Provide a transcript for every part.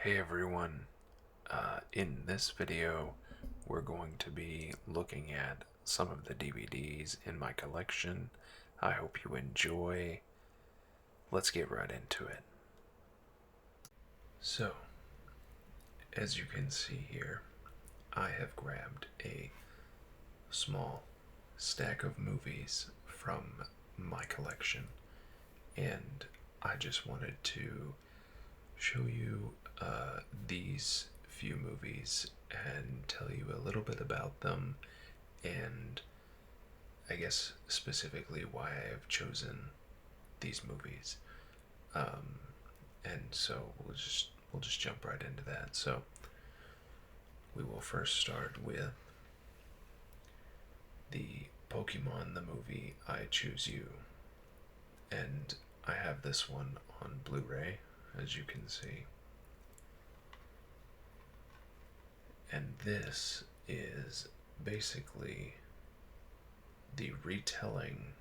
Hey everyone, in this video we're going to be looking at some of the DVDs in my collection. I hope you enjoy. Let's get right into it. So, as you can see here, I have grabbed a small stack of movies from my collection, and I just wanted to show you these few movies and tell you a little bit about them, and I guess specifically why I have chosen these movies. And so we'll just jump right into that. So we will first start with the Pokemon the movie I Choose You, and I have this one on Blu-ray, as you can see. And this is basically the retelling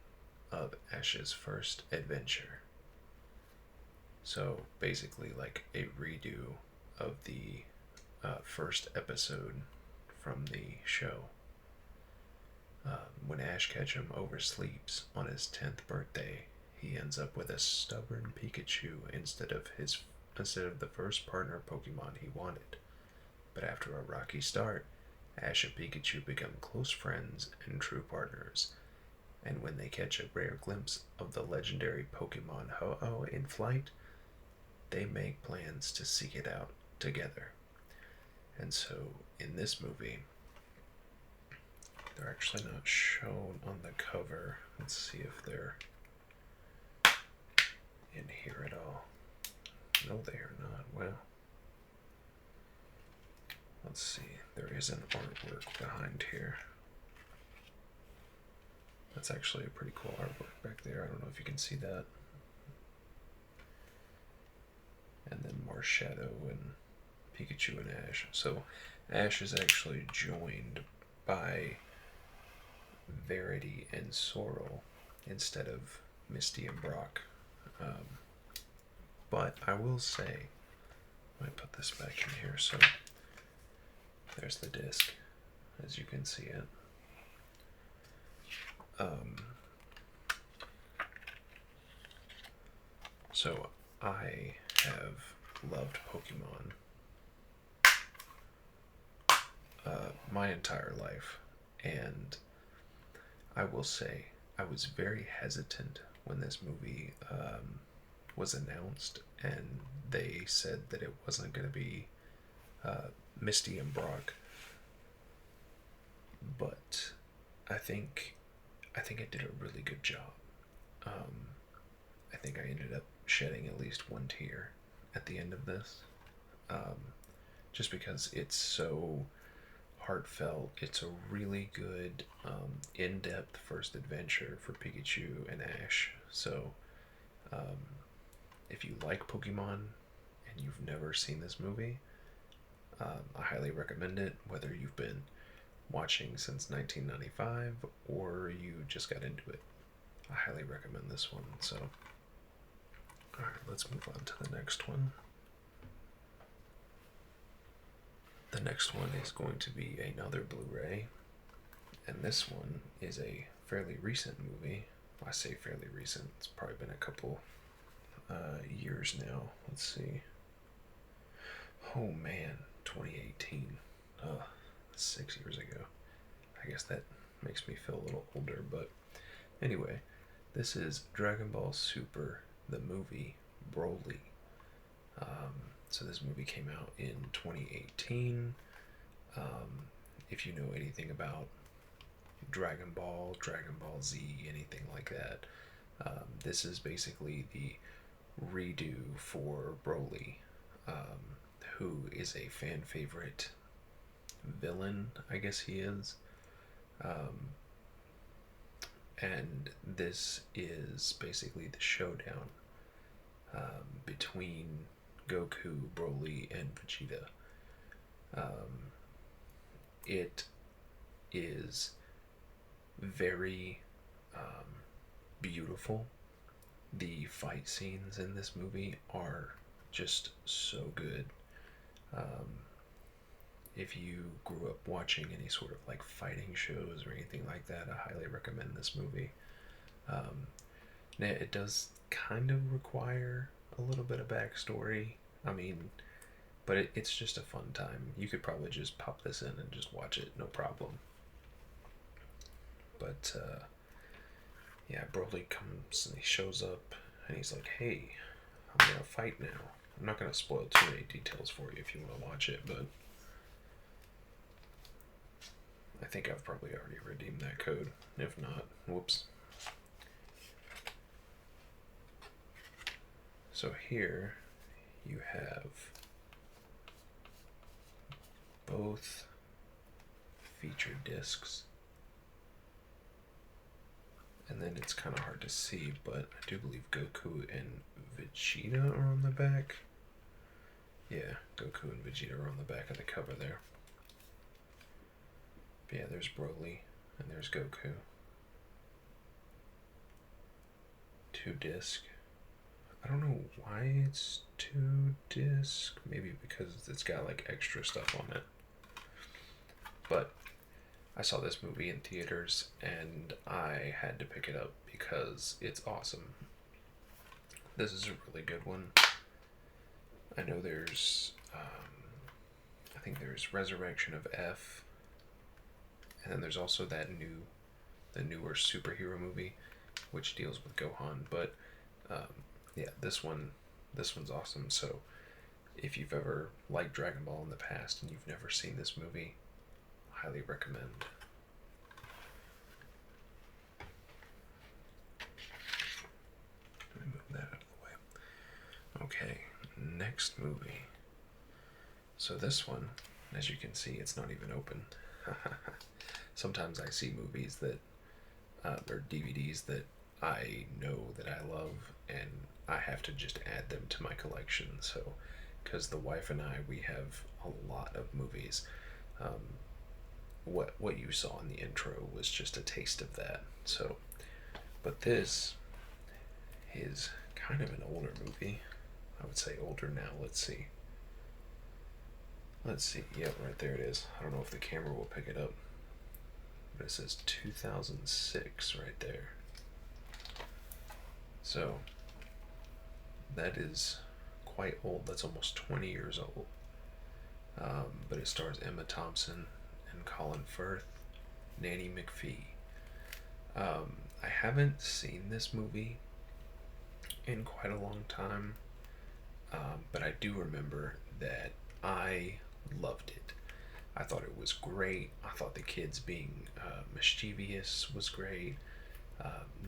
of Ash's first adventure. So basically like a redo of the first episode from the show. When Ash Ketchum oversleeps on his 10th birthday, he ends up with a stubborn Pikachu instead of the first partner Pokemon he wanted. But after a rocky start, Ash and Pikachu become close friends and true partners. And when they catch a rare glimpse of the legendary Pokemon Ho-Oh in flight, they make plans to seek it out together. And so, in this movie, they're actually not shown on the cover. Let's see if they're in here at all. No, they are not. Well, let's see. There is an artwork behind here. That's actually a pretty cool artwork back there. I don't know if you can see that. And then more shadow and Pikachu and Ash. So Ash is actually joined by Verity and Sorrel instead of Misty and Brock. But I will say, let me put this back in here. So there's the disc, as you can see it. So I have loved Pokemon my entire life, and I will say I was very hesitant when this movie was announced and they said that it wasn't going to be Misty and Brock, but I think it did a really good job. I think I ended up shedding at least one tear at the end of this, just because it's so heartfelt. It's a really good, in-depth first adventure for Pikachu and Ash. So, if you like Pokemon and you've never seen this movie, I highly recommend it, whether you've been watching since 1995 or you just got into it. I highly recommend this one. So, alright, let's move on to the next one. The next one is going to be another Blu-ray, and this one is a fairly recent movie. I say fairly recent, it's probably been a couple years now. Let's see. Oh man, 2018. 6 years ago. I guess that makes me feel a little older, but anyway, this is Dragon Ball Super, the movie Broly. So this movie came out in 2018. If you know anything about Dragon Ball Z, anything like that, this is basically the redo for Broly, who is a fan favorite villain, I guess he is. And this is basically the showdown between Goku, Broly, and Vegeta. It is very beautiful. The fight scenes in this movie are just so good. If you grew up watching any sort of like fighting shows or anything like that, I highly recommend this movie. Um, Now, it does kind of require a little bit of backstory. I mean, but it's just a fun time. You could probably just pop this in and just watch it, no problem. But yeah, Broly comes and he shows up and he's like, "Hey, I'm gonna fight now." I'm not gonna spoil too many details for you if you want to watch it, but I think I've probably already redeemed that code. If not, whoops. So here you have both feature discs, and then it's kind of hard to see, but I do believe Goku and Vegeta are on the back. Yeah, Goku and Vegeta are on the back of the cover there. But yeah, there's Broly and there's Goku. 2 disc. I don't know why it's 2 disc. Maybe because it's got like extra stuff on it. But I saw this movie in theaters and I had to pick it up because it's awesome. This is a really good one. I know there's, I think there's Resurrection of F, and then there's also the newer superhero movie, which deals with Gohan. But yeah, this one's awesome. So if you've ever liked Dragon Ball in the past and you've never seen this movie, highly recommend. Let me move that out of the way. Okay, next movie. So this one, as you can see, it's not even open. Sometimes I see movies that, or DVDs that I know that I love, and I have to just add them to my collection. So, because the wife and I, we have a lot of movies. What you saw in the intro was just a taste of that. So, but this is kind of an older movie. I would say older now. Let's see. Yep, right there it is. I don't know if the camera will pick it up, but it says 2006 right there. So that is quite old. That's almost 20 years old. But it stars Emma Thompson and Colin Firth, Nanny McPhee. I haven't seen this movie in quite a long time, but I do remember that I loved it. I thought it was great. I thought the kids being mischievous was great.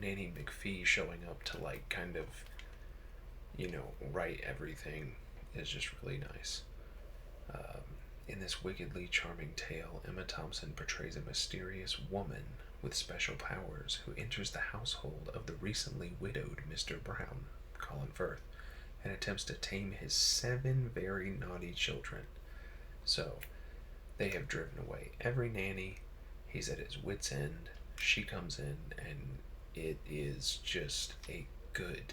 Nanny McPhee showing up to like kind of, right everything is just really nice. In this wickedly charming tale, Emma Thompson portrays a mysterious woman with special powers who enters the household of the recently widowed Mr. Brown, Colin Firth, and attempts to tame his 7 very naughty children. So, they have driven away every nanny. He's at his wit's end. She comes in, and it is just a good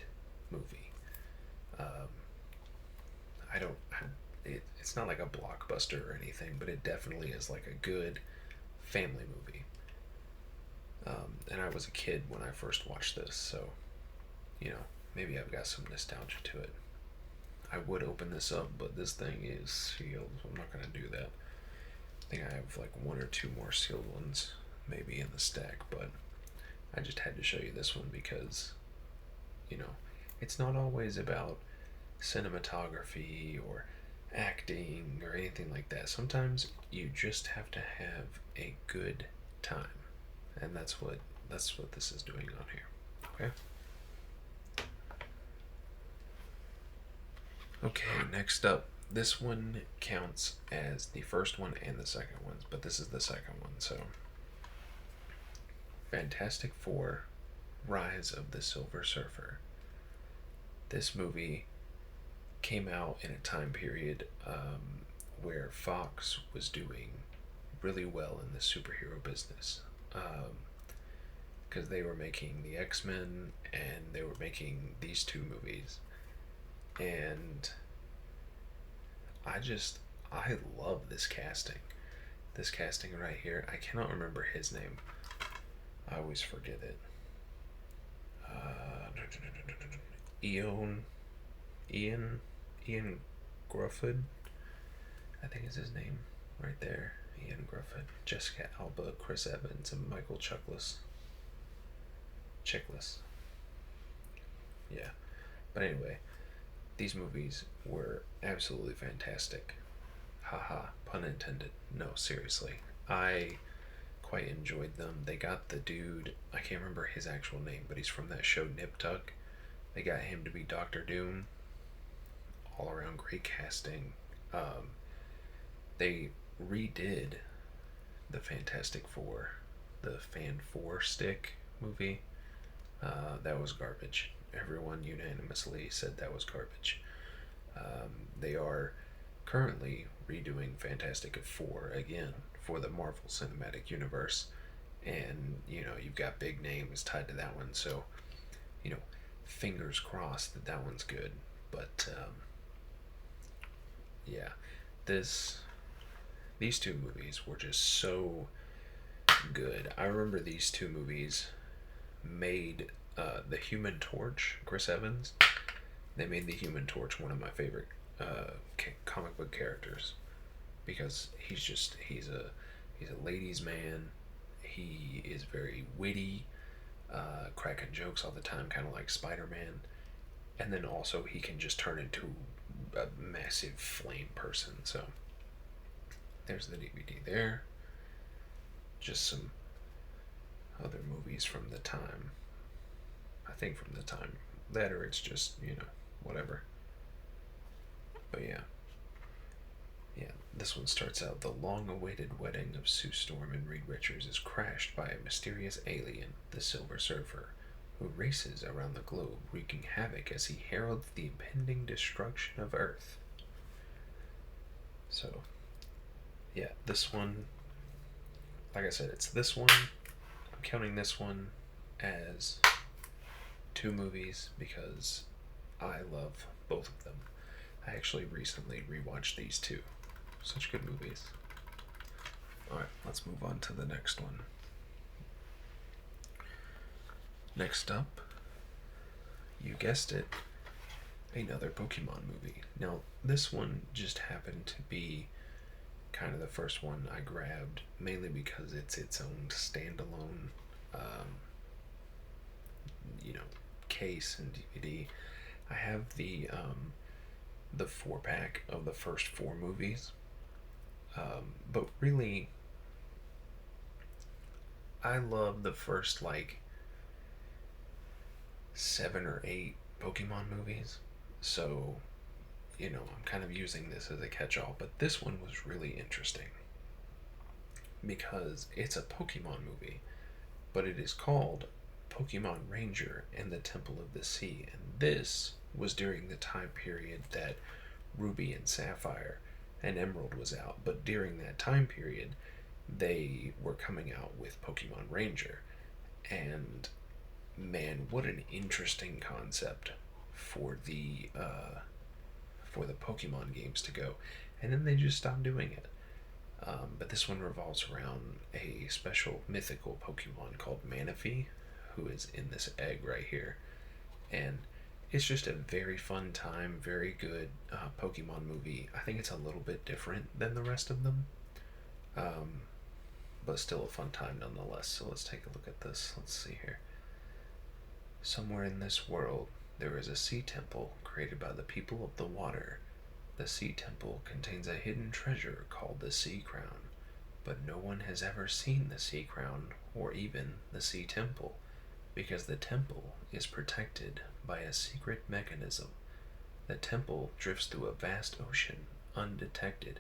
movie. It's not like a blockbuster or anything, but it definitely is like a good family movie. And I was a kid when I first watched this, so maybe I've got some nostalgia to it. I would open this up, but this thing is sealed, so I'm not gonna do that. I think I have like 1 or 2 more sealed ones maybe in the stack, but I just had to show you this one because it's not always about cinematography or acting or anything like that. Sometimes you just have to have a good time, and that's what this is doing on here. Okay, next up, this one counts as the first one and the second one, but this is the second one. So Fantastic Four: Rise of the Silver Surfer. This movie came out in a time period where Fox was doing really well in the superhero business, because they were making the X-Men and they were making these 2 movies, and I love this casting. This casting right here. I cannot remember his name. I always forget it. Ian, Ian, Ian Grufford. I think is his name right there. Ian Grufford, Jessica Alba, Chris Evans, and Michael Chiklis. Yeah. But anyway, these movies were absolutely fantastic. Haha, pun intended. No, seriously. I quite enjoyed them. They got the dude, I can't remember his actual name, but he's from that show Nip Tuck. They got him to be Doctor Doom. All around great casting. They redid the Fantastic Four, the Fan Four Stick movie. That was garbage. Everyone unanimously said that was garbage. They are currently redoing Fantastic Four again for the Marvel Cinematic Universe, and you've got big names tied to that one. So, fingers crossed that that one's good. But yeah, these two movies were just so good. I remember these two movies made the Human Torch, Chris Evans. They made the Human Torch one of my favorite comic book characters because he's a ladies' man. He is very witty, cracking jokes all the time, kind of like Spider-Man. And then also he can just turn into a massive flame person. So there's the DVD there. Just some other movies from the time. I think from the time. That or it's just, whatever. But yeah. Yeah, this one starts out. The long-awaited wedding of Sue Storm and Reed Richards is crashed by a mysterious alien, the Silver Surfer, who races around the globe, wreaking havoc as he heralds the impending destruction of Earth. So, yeah, this one, like I said, it's this one. I'm counting this one as two movies because I love both of them. I actually recently rewatched these two. Such good movies. Alright, let's move on to the next one. Next up, you guessed it, another Pokemon movie. Now, this one just happened to be kind of the first one I grabbed, mainly because it's its own standalone, case and DVD. I have the 4-pack of the first 4 movies, but really, I love the first 7 or 8 Pokemon movies. So, I'm kind of using this as a catch-all, but this one was really interesting because it's a Pokemon movie, but it is called Pokemon Ranger and the Temple of the Sea, and this was during the time period that Ruby and Sapphire and Emerald was out, but during that time period, they were coming out with Pokemon Ranger, and man, what an interesting concept for the Pokemon games to go. And then they just stopped doing it. But this one revolves around a special mythical Pokemon called Manaphy, who is in this egg right here. And it's just a very fun time, very good Pokemon movie. I think it's a little bit different than the rest of them, but still a fun time nonetheless. So let's take a look at this. Let's see here. Somewhere in this world, there is a sea temple created by the people of the water. The sea temple contains a hidden treasure called the Sea Crown, but no one has ever seen the Sea Crown or even the Sea Temple, because the temple is protected by a secret mechanism. The temple drifts through a vast ocean, undetected,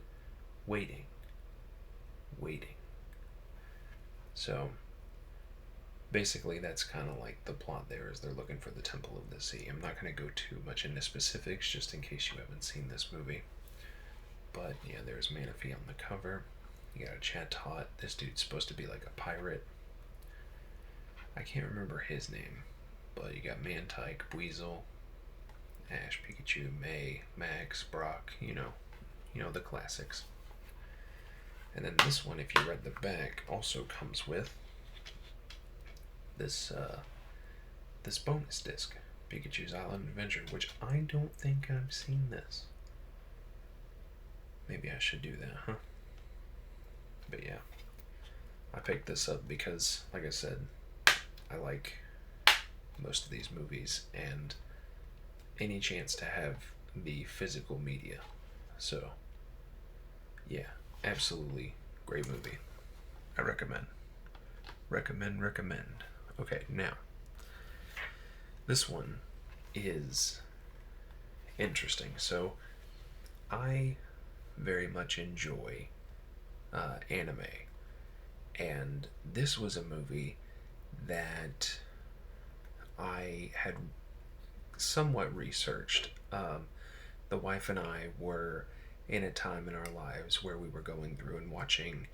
waiting. So, basically that's kind of like the plot there, is they're looking for the Temple of the Sea. I'm not going to go too much into specifics just in case you haven't seen this movie. But yeah, there's Manaphy on the cover. You got a Chatot. This dude's supposed to be like a pirate. I can't remember his name, but you got Mantike, Weasel, Ash, Pikachu, May, Max, Brock, the classics. And then this one, if you read the back, also comes with this this bonus disc, Pikachu's Island Adventure, which I don't think I've seen this. Maybe I should do that, huh? But yeah, I picked this up because, like I said, I like most of these movies, and any chance to have the physical media. So, yeah, absolutely great movie. I recommend. Recommend. Okay, now, this one is interesting. So, I very much enjoy anime, and this was a movie that I had somewhat researched. The wife and I were in a time in our lives where we were going through and watching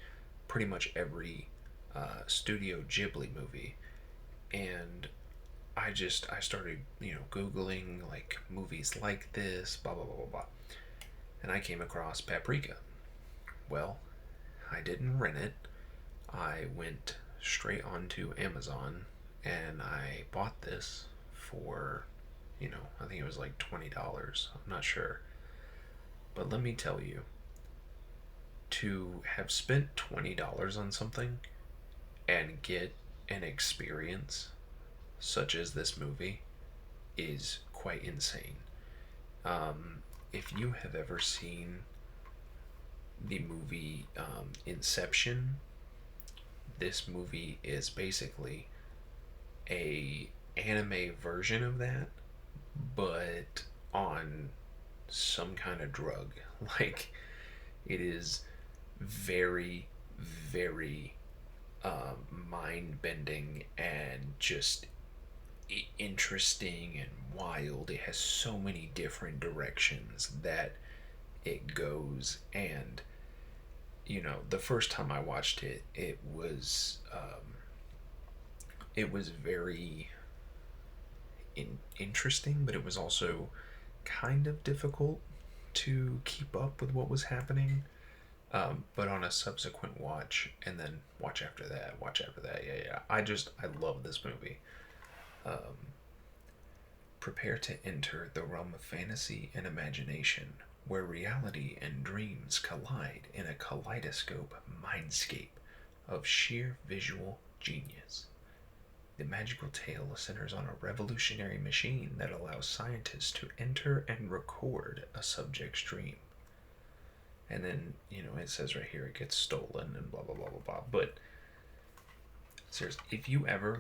pretty much every Studio Ghibli movie, and I started Googling like movies like this, blah blah blah blah blah, and I came across Paprika. Well, I didn't rent it. I went straight onto Amazon and I bought this for, I think it was like $20. I'm not sure. But let me tell you, to have spent $20 on something and get an experience such as this movie is quite insane. If you have ever seen the movie Inception, this movie is basically a anime version of that, but on some kind of drug. Like, it is very, very mind-bending and just interesting and wild. It has so many different directions that it goes, and the first time I watched it, it was very interesting, but it was also kind of difficult to keep up with what was happening. But on a subsequent watch, and then watch after that, yeah. I love this movie. Prepare to enter the realm of fantasy and imagination, where reality and dreams collide in a kaleidoscope mindscape of sheer visual genius. The magical tale centers on a revolutionary machine that allows scientists to enter and record a subject's dream. And then, it says right here it gets stolen and blah, blah, blah, blah, blah. But, seriously, if you ever,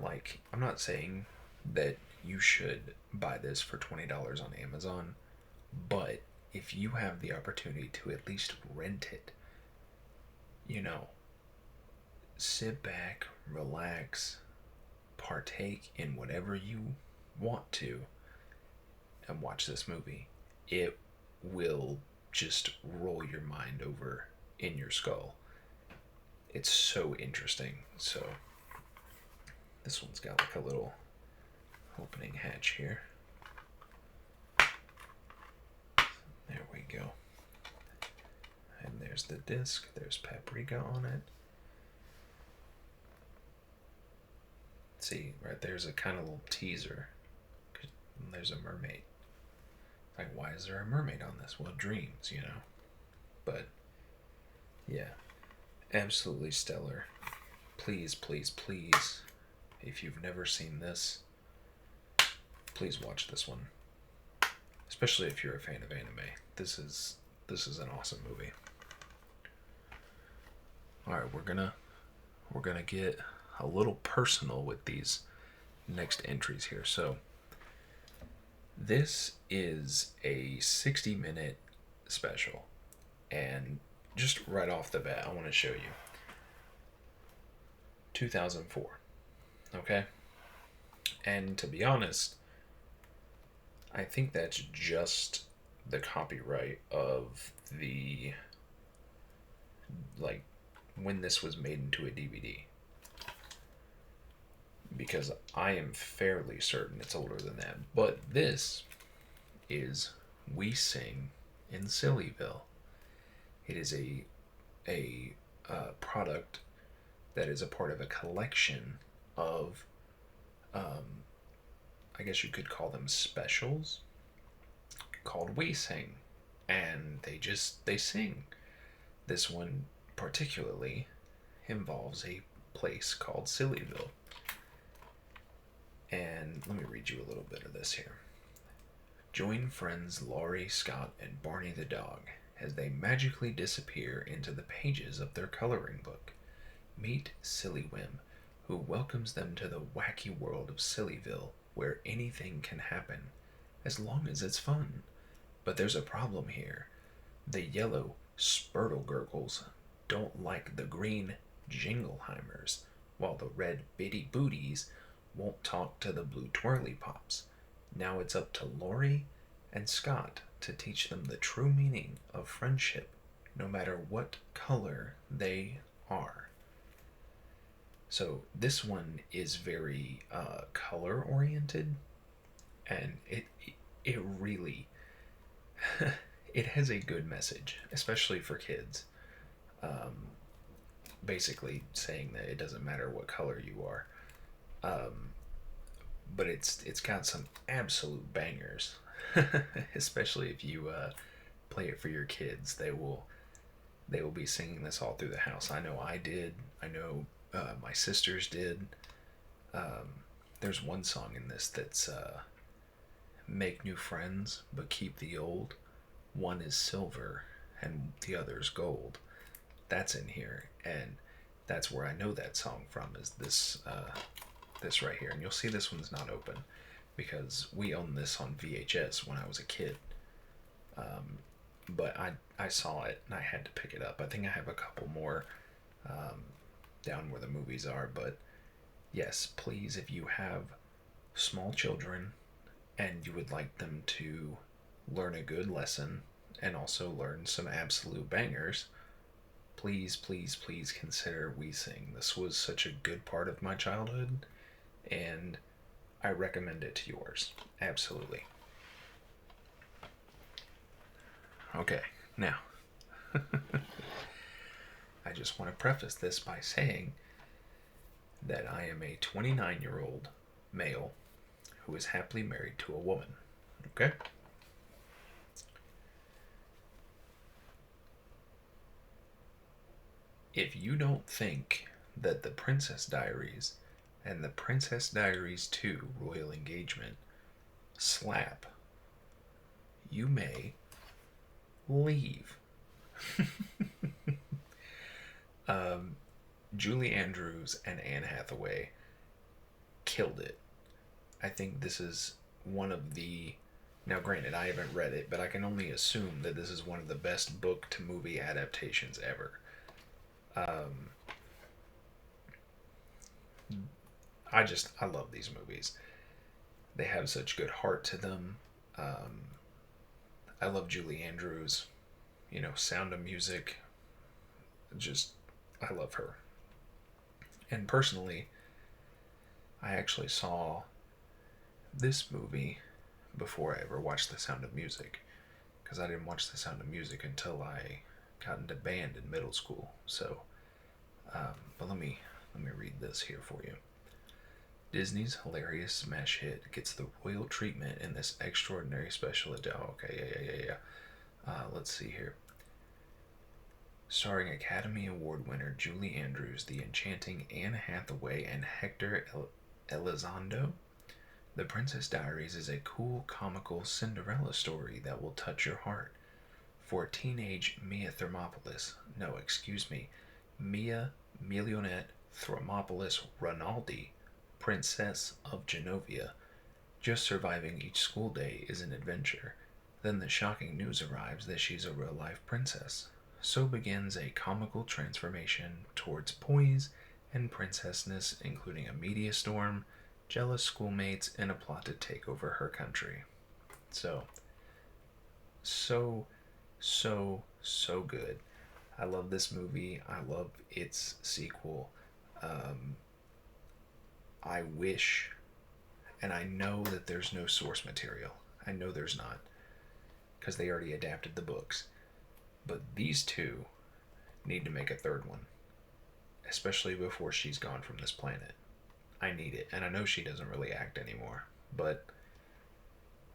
I'm not saying that you should buy this for $20 on Amazon, but if you have the opportunity to at least rent it, sit back, relax, partake in whatever you want to, and watch this movie. It will just roll your mind over in your skull. It's so interesting. So this one's got like a little opening hatch here. There we go. And there's the disc. There's Paprika on it. See, right there's a kind of little teaser. There's a mermaid. Like, why is there a mermaid on this? Well, dreams, But, yeah. Absolutely stellar. Please, please, please, if you've never seen this, please watch this one. Especially if you're a fan of anime. This is an awesome movie. Alright, we're gonna get a little personal with these next entries here. So, this is a 60-minute special, and just right off the bat, I want to show you 2004. Okay? And to be honest, I think that's just the copyright of the, when this was made into a DVD. Because I am fairly certain it's older than that. But this is We Sing in Sillyville. It is a product that is a part of a collection of, um, I guess you could call them specials, called We Sing, and they sing. This one particularly involves a place called Sillyville. And let me read you a little bit of this here. Join friends Laurie, Scott, and Barney the dog as they magically disappear into the pages of their coloring book. Meet Silly Whim, who welcomes them to the wacky world of Sillyville, where anything can happen, as long as it's fun. But there's a problem here. The yellow Spurtle-gurgles don't like the green Jingleheimers, while the red Bitty Booties won't talk to the blue Twirly Pops. Now it's up to Laurie and Scott to teach them the true meaning of friendship, no matter what color they are. So this one is very color oriented, and it really it has a good message, especially for kids. Um, Basically saying that it doesn't matter what color you are. Um, but it's got some absolute bangers, especially if you play it for your kids. They will be singing this all through the house. I know I did. I know my sisters did. There's one song in this that's make new friends but keep the old. One is silver and the other's gold. That's in here, and that's where I know that song from. Is this right here? And you'll see this one's not open because we owned this on VHS when I was a kid. But I saw it and I had to pick it up. I think I have a couple more down where the movies are. But yes, please, if you have small children and you would like them to learn a good lesson and also learn some absolute bangers, please, please, please consider We Sing. This was such a good part of my childhood, and I recommend it to yours. Absolutely. Okay, now, I just want to preface this by saying that I am a 29-year-old male who is happily married to a woman. Okay? If you don't think that the Princess Diaries and the Princess Diaries 2 Royal Engagement slap, you may leave. Julie Andrews and Anne Hathaway killed it. I think this is one of the. Now, granted, I haven't read it, but I can only assume that this is one of the best book to movie adaptations ever. I love these movies. They have such good heart to them. I love Julie Andrews. Sound of Music. I love her. And personally, I actually saw this movie before I ever watched The Sound of Music, because I didn't watch The Sound of Music until I got into band in middle school. So, but let me read this here for you. Disney's hilarious smash hit gets the royal treatment in this extraordinary special edition. Oh, okay, yeah. Let's see here. Starring Academy Award winner Julie Andrews, the enchanting Anne Hathaway, and Hector Elizondo, The Princess Diaries is a cool, comical Cinderella story that will touch your heart. For teenage Mia Millionette Thermopolis Rinaldi, Princess of Genovia, just surviving each school day is an adventure. Then the shocking news arrives that she's a real-life princess. So begins a comical transformation towards poise and princessness, including a media storm, jealous schoolmates, and a plot to take over her country. So good. I love this movie. I love its sequel. I wish, and I know that there's no source material. I know there's not, because they already adapted the books. But these two need to make a third one, especially before she's gone from this planet. I need it. And I know she doesn't really act anymore, but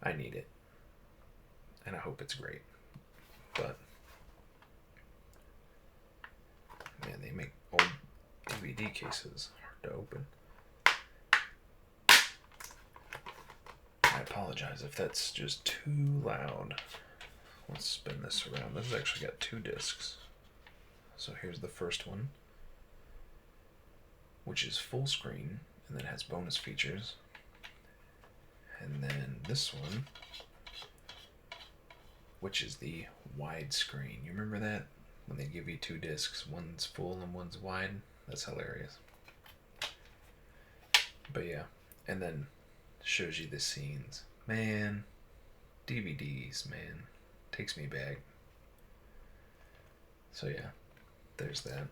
I need it. And I hope it's great. But, man, they make old DVD cases hard to open. I apologize if that's just too loud. Let's spin this around. This has actually got 2 discs. So here's the first one, which is full screen and then has bonus features. And then this one, which is the widescreen. You remember that? When they give you 2 discs, one's full and one's wide? That's hilarious. But yeah, and then shows you the scenes. Man, DVDs, man, takes me back. So yeah, there's that.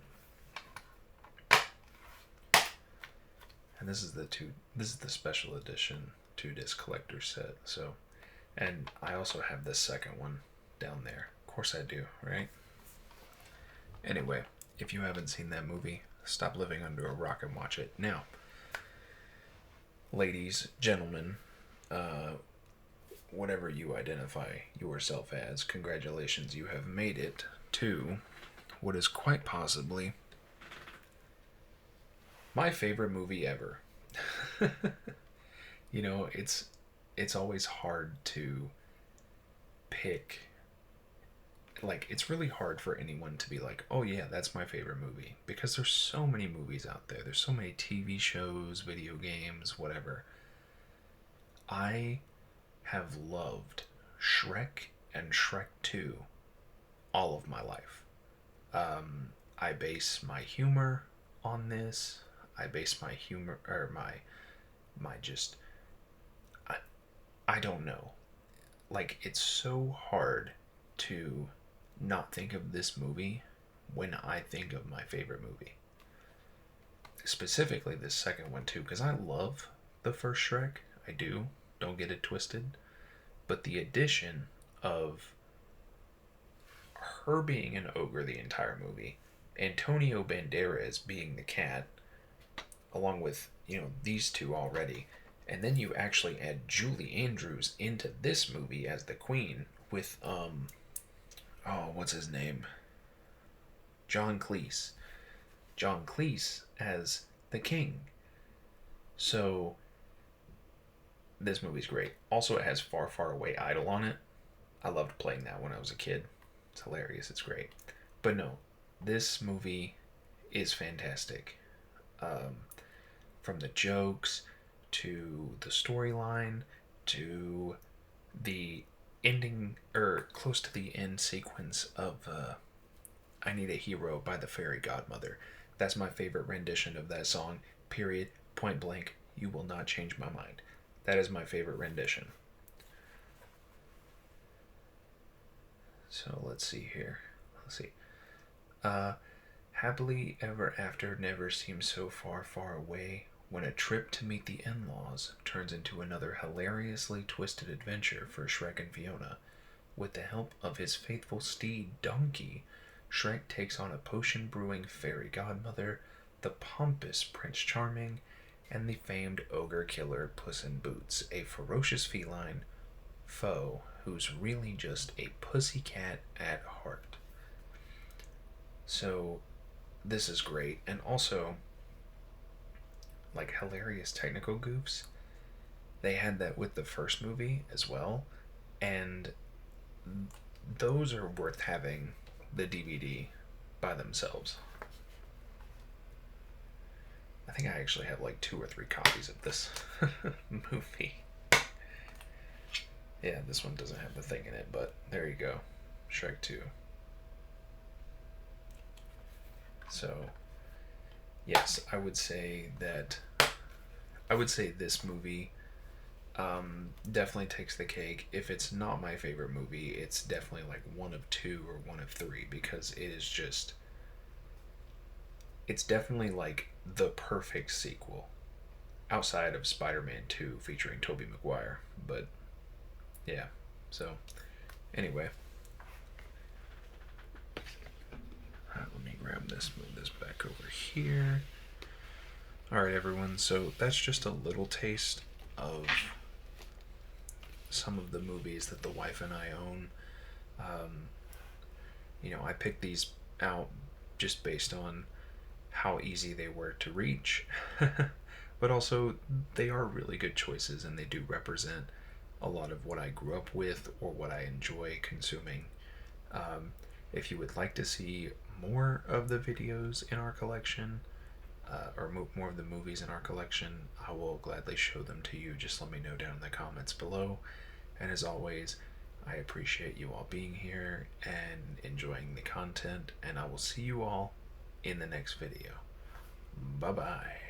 And this is the special edition 2-disc collector set. So, and I also have the second one down there. Of course I do, right? Anyway, if you haven't seen that movie, stop living under a rock and watch it now. Ladies, gentlemen, whatever you identify yourself as, congratulations, you have made it to what is quite possibly my favorite movie ever. You know, it's always hard to pick. Like, it's really hard for anyone to be like, oh yeah, that's my favorite movie. Because there's so many movies out there. There's so many TV shows, video games, whatever. I have loved Shrek and Shrek 2 all of my life. I base my humor on this. I base my humor, or my just, I don't know. Like, it's so hard to not think of this movie when I think of my favorite movie. Specifically this second one too, because I love the first Shrek. I do. Don't get it twisted. But the addition of her being an ogre the entire movie, Antonio Banderas being the cat, along with, you know, these two already, and then you actually add Julie Andrews into this movie as the queen with what's his name? John Cleese. John Cleese as the king. So this movie's great. Also, it has Far, Far Away Idol on it. I loved playing that when I was a kid. It's hilarious. It's great. But no, this movie is fantastic. From the jokes to the storyline to the ending, or close to the end sequence of I Need a Hero by the Fairy Godmother. That's my favorite rendition of that song, period, point blank. You will not change my mind. That is my favorite rendition. So let's see here. Let's see. Happily ever after never seems so far, far away when a trip to meet the in-laws turns into another hilariously twisted adventure for Shrek and Fiona. With the help of his faithful steed, Donkey, Shrek takes on a potion-brewing fairy godmother, the pompous Prince Charming, and the famed ogre killer Puss in Boots, a ferocious feline foe who's really just a pussycat at heart. So, this is great. And also, like, hilarious technical goofs. They had that with the first movie as well. And those are worth having the DVD by themselves. I think I actually have like 2 or 3 copies of this movie. Yeah, this one doesn't have the thing in it, but there you go. Shrek 2. So, yes, I would say this movie definitely takes the cake. If it's not my favorite movie, it's definitely like one of 2 or one of 3, because it is just, it's definitely like the perfect sequel outside of Spider-Man 2 featuring Tobey Maguire. But yeah, so anyway, move this back over here. Alright, everyone, so that's just a little taste of some of the movies that the wife and I own. I picked these out just based on how easy they were to reach, but also they are really good choices and they do represent a lot of what I grew up with or what I enjoy consuming. If you would like to see more of the videos in our collection, or more of the movies in our collection, I will gladly show them to you. Just let me know down in the comments below. And as always, I appreciate you all being here and enjoying the content, and I will see you all in the next video. Bye bye.